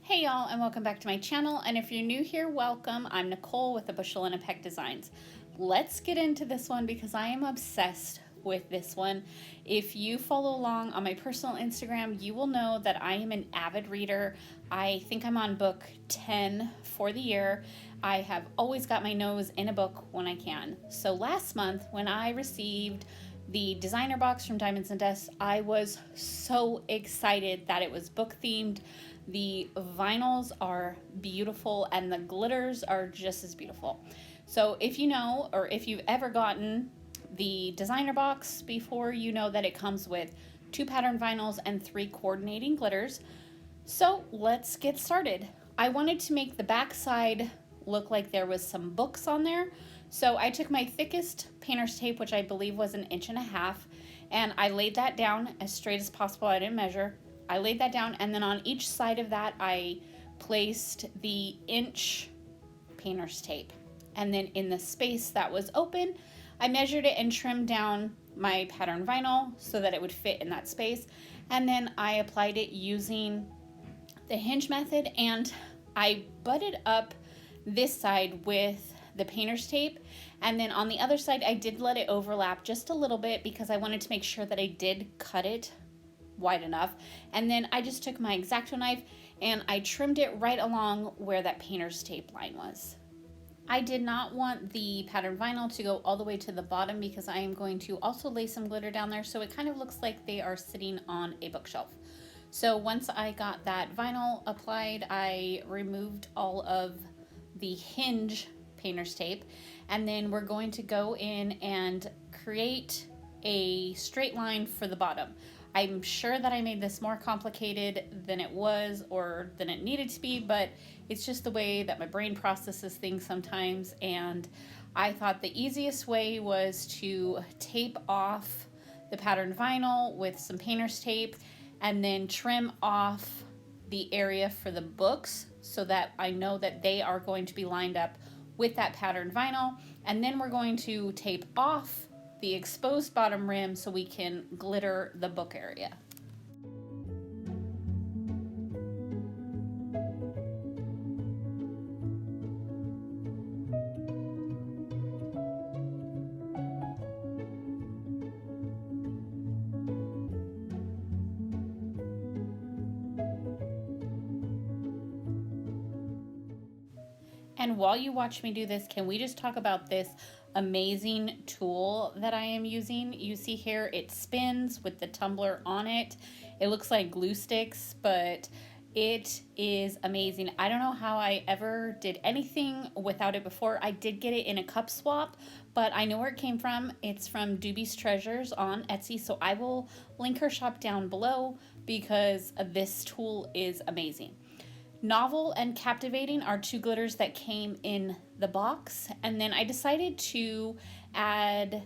Hey y'all, and welcome back to my channel. And if you're new here, welcome. I'm Nicole with the Bushel and Peck Designs. Let's get into this one because I am obsessed with this one. If you follow along on my personal Instagram, you will know that I am an avid reader. I think I'm on book 10 for the year. I have always got my nose in a book when I can. So last month when I received the designer box from Diamonds and Dust, I was so excited that it was book themed. The vinyls are beautiful and the glitters are just as beautiful. So if you know, or if you've ever gotten the designer box before, you know that it comes with 2 pattern vinyls and 3 coordinating glitters. So let's get started. I wanted to make the back side look like there was some books on there. So I took my thickest painter's tape, which I believe was 1.5 inches, and I laid that down as straight as possible. I didn't measure. I laid that down, and then on each side of that I placed the inch painter's tape. And then in the space that was open, I measured it and trimmed down my pattern vinyl so that it would fit in that space. And then I applied it using the hinge method, and I butted up this side with the painter's tape, and then on the other side I did let it overlap just a little bit because I wanted to make sure that I did cut it wide enough. And then I just took my X-Acto knife and I trimmed it right along where that painter's tape line was. I did not want the pattern vinyl to go all the way to the bottom because I am going to also lay some glitter down there, so it kind of looks like they are sitting on a bookshelf. So once I got that vinyl applied, I removed all of the hinge painter's tape, and then we're going to go in and create a straight line for the bottom. I'm sure that I made this more complicated than it was or than it needed to be, but it's just the way that my brain processes things sometimes, and I thought the easiest way was to tape off the pattern vinyl with some painter's tape and then trim off the area for the books so that I know that they are going to be lined up with that pattern vinyl. And then we're going to tape off the exposed bottom rim so we can glitter the book area. And while you watch me do this, can we just talk about this amazing tool that I am using? You see here, it spins with the tumbler on it. It looks like glue sticks, but it is amazing. I don't know how I ever did anything without it before. I did get it in a cup swap, but I know where it came from. It's from Doobie's Treasures on Etsy, so I will link her shop down below because this tool is amazing. Novel and Captivating are 2 glitters that came in the box, and then I decided to add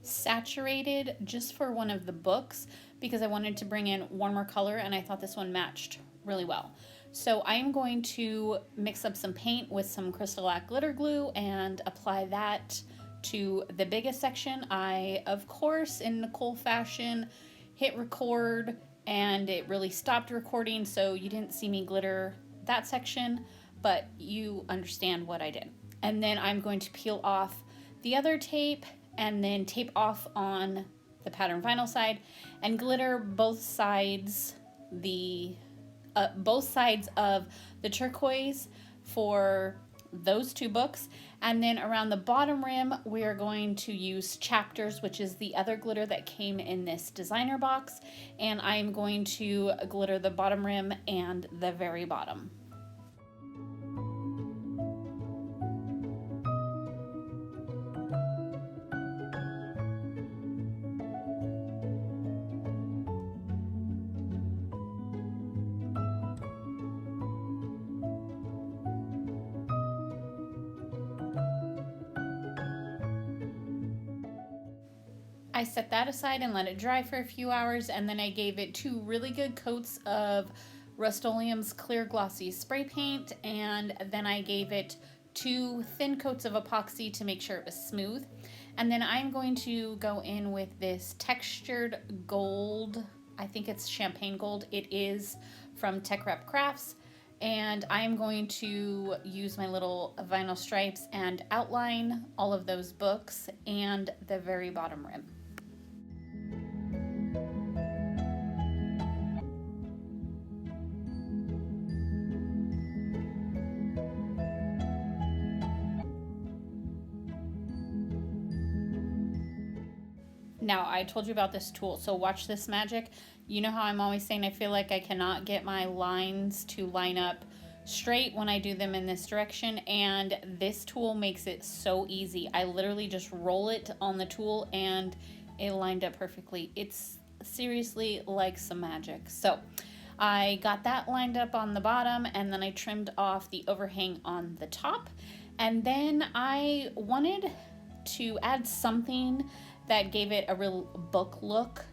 Saturated just for one of the books because I wanted to bring in warmer color, and I thought this one matched really well. So I am going to mix up some paint with some Crystalac glitter glue and apply that to the biggest section. I, of course, in Nicole fashion, hit record and it really stopped recording, so you didn't see me glitter that section, but you understand what I did. And then I'm going to peel off the other tape and then tape off on the pattern vinyl side and glitter both sides of the turquoise for those 2 books. And then around the bottom rim we are going to use Chapters, which is the other glitter that came in this designer box, and I'm going to glitter the bottom rim and the very bottom. I set that aside and let it dry for a few hours, and then I gave it 2 really good coats of Rust-Oleum's clear glossy spray paint, and then I gave it 2 thin coats of epoxy to make sure it was smooth. And then I'm going to go in with this textured gold, I think it's champagne gold. It is from Tech Rep Crafts, and I'm going to use my little vinyl stripes and outline all of those books and the very bottom rim. Now, I told you about this tool, so watch this magic. You know how I'm always saying I feel like I cannot get my lines to line up straight when I do them in this direction, and this tool makes it so easy. I literally just roll it on the tool and it lined up perfectly. It's seriously like some magic. So I got that lined up on the bottom, and then I trimmed off the overhang on the top, and then I wanted to add something that gave it a real book look,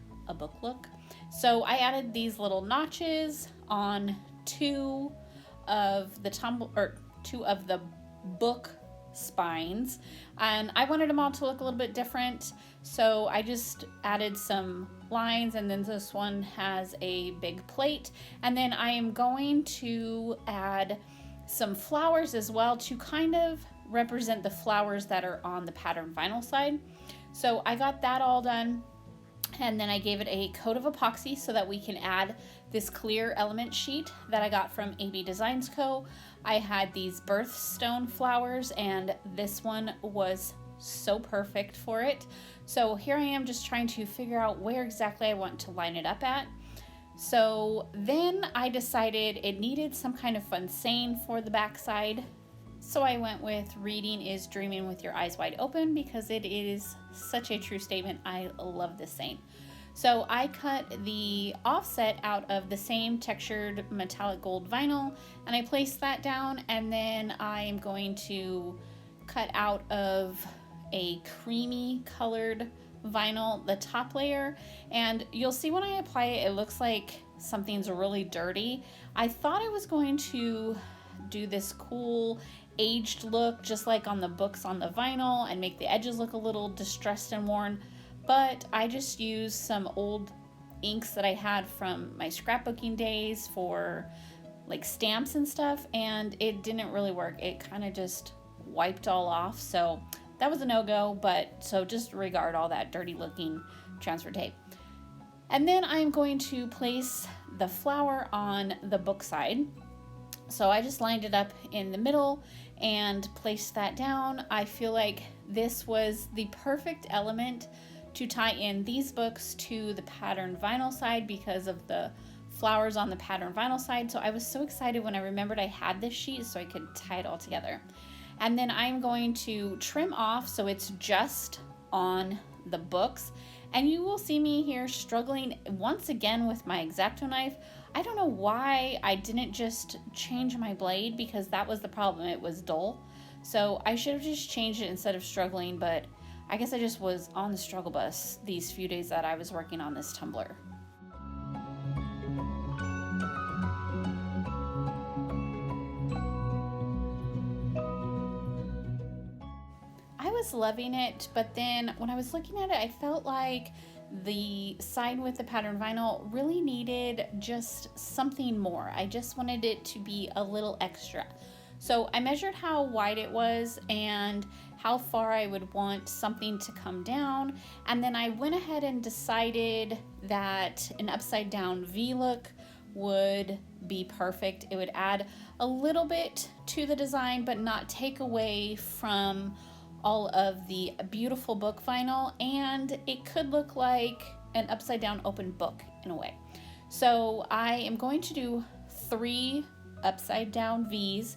So I added these little notches on two of the book spines, and I wanted them all to look a little bit different, so I just added some lines, and then this one has a big plate, and then I am going to add some flowers as well to kind of represent the flowers that are on the pattern vinyl side. So I got that all done, and then I gave it a coat of epoxy so that we can add this clear element sheet that I got from AB Designs Co. I had these birthstone flowers, and this one was so perfect for it. So here I am just trying to figure out where exactly I want to line it up at. So then I decided it needed some kind of fun saying for the backside. So I went with "Reading is dreaming with your eyes wide open" because it is such a true statement. I love this saying. So I cut the offset out of the same textured metallic gold vinyl, and I placed that down, and then I'm going to cut out of a creamy colored vinyl the top layer, and you'll see when I apply it, it looks like something's really dirty. I thought I was going to do this cool aged look just like on the books on the vinyl and make the edges look a little distressed and worn, but I just used some old inks that I had from my scrapbooking days for like stamps and stuff, and it didn't really work. It kind of just wiped all off, so that was a no-go, but so just regard all that dirty looking transfer tape. And then I'm going to place the flower on the book side. So I just lined it up in the middle and placed that down. I feel like this was the perfect element to tie in these books to the pattern vinyl side because of the flowers on the pattern vinyl side. So I was so excited when I remembered I had this sheet so I could tie it all together. And then I'm going to trim off so it's just on the books. And you will see me here struggling once again with my X-Acto knife. I don't know why I didn't just change my blade, because that was the problem. It was dull. So I should have just changed it instead of struggling, but I guess I just was on the struggle bus these few days that I was working on this tumbler. I was loving it, but then when I was looking at it, I felt like the side with the pattern vinyl really needed just something more. I just wanted it to be a little extra. So I measured how wide it was and how far I would want something to come down, and then I went ahead and decided that an upside down V look would be perfect. It would add a little bit to the design but not take away from all of the beautiful book vinyl, and it could look like an upside down open book in a way. So I am going to do 3 upside down V's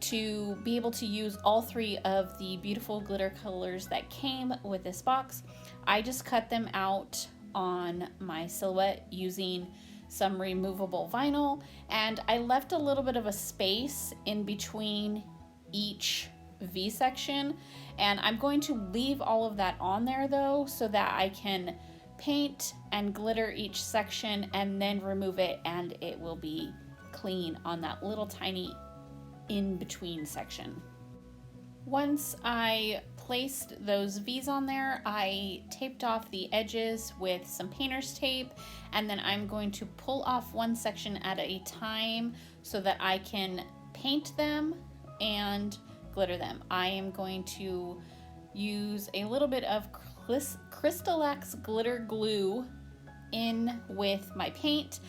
to be able to use all 3 of the beautiful glitter colors that came with this box. I just cut them out on my silhouette using some removable vinyl, and I left a little bit of a space in between each V section, and I'm going to leave all of that on there though so that I can paint and glitter each section and then remove it, and it will be clean on that little tiny in between section. Once I placed those V's on there, I taped off the edges with some painter's tape, and then I'm going to pull off one section at a time so that I can paint them and glitter them. I am going to use a little bit of Crystalax glitter glue in with my paint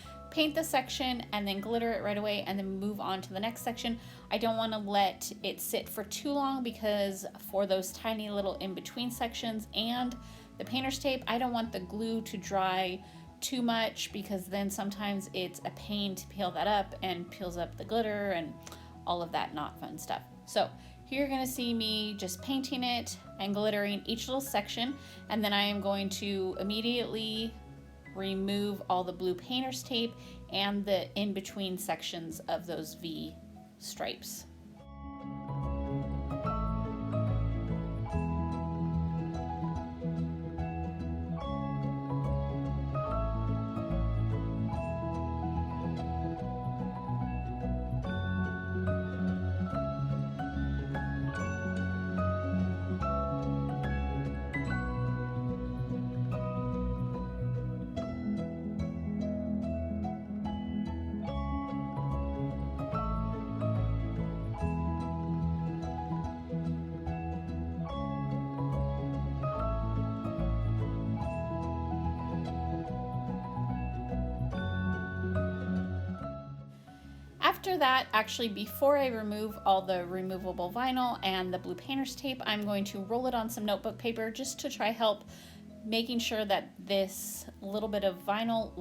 the section and then glitter it right away and then move on to the next section. I don't want to let it sit for too long because for those tiny little in-between sections and the painter's tape, I don't want the glue to dry too much because then sometimes it's a pain to peel that up and peels up the glitter and all of that not fun stuff. So here you're going to see me just painting it and glittering each little section, and then I am going to immediately remove all the blue painter's tape and the in-between sections of those V stripes. After that, actually before I remove all the removable vinyl and the blue painter's tape, I'm going to roll it on some notebook paper just to try help making sure that this little bit of vinyl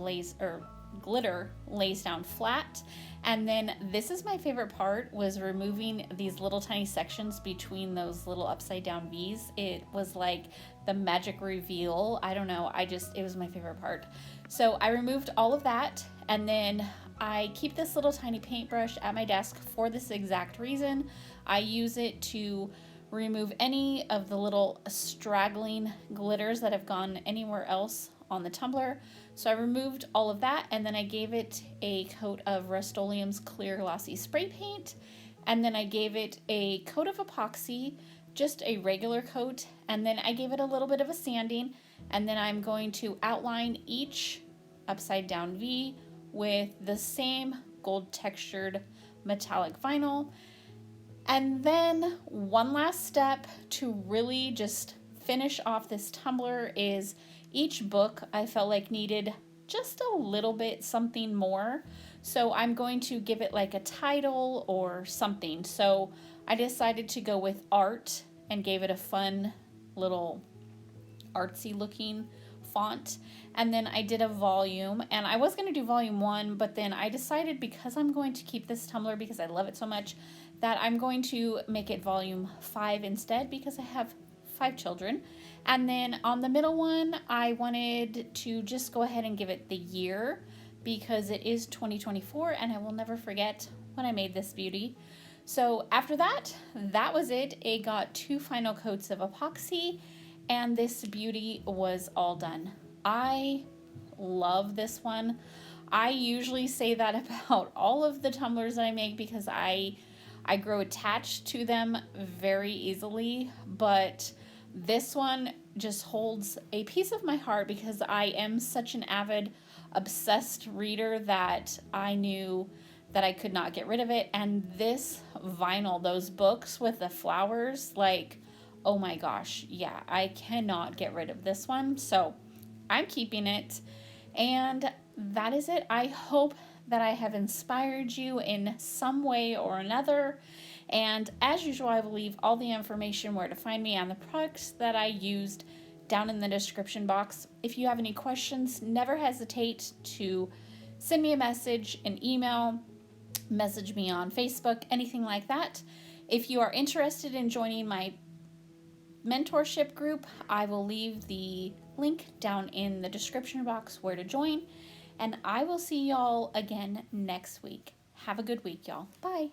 glitter lays down flat. And then this is my favorite part, was removing these little tiny sections between those little upside down V's. It was like the magic reveal. I don't know, it was my favorite part. So I removed all of that, and then I keep this little tiny paintbrush at my desk for this exact reason. I use it to remove any of the little straggling glitters that have gone anywhere else on the tumbler. So I removed all of that, and then I gave it a coat of Rust-Oleum's clear glossy spray paint, and then I gave it a coat of epoxy, just a regular coat, and then I gave it a little bit of a sanding, and then I'm going to outline each upside down V with the same gold textured metallic vinyl. And then one last step to really just finish off this tumbler is each book I felt like needed just a little bit something more. So I'm going to give it like a title or something. So I decided to go with art and gave it a fun little artsy looking font. And then I did a volume, and I was going to do volume 1, but then I decided, because I'm going to keep this tumbler because I love it so much, that I'm going to make it volume 5 instead because I have 5 children. And then on the middle one, I wanted to just go ahead and give it the year because it is 2024 and I will never forget when I made this beauty. So after that, that was it. It got 2 final coats of epoxy and this beauty was all done. I love this one. I usually say that about all of the tumblers that I make because I grow attached to them very easily, but this one just holds a piece of my heart because I am such an avid, obsessed reader that I knew that I could not get rid of it. And this vinyl, those books with the flowers, like, oh my gosh, yeah, I cannot get rid of this one. So I'm keeping it. And that is it. I hope that I have inspired you in some way or another. And as usual, I will leave all the information where to find me and the products that I used down in the description box. If you have any questions, never hesitate to send me a message, an email, message me on Facebook, anything like that. If you are interested in joining my mentorship group, I will leave the link down in the description box where to join. And I will see y'all again next week. Have a good week, y'all. Bye.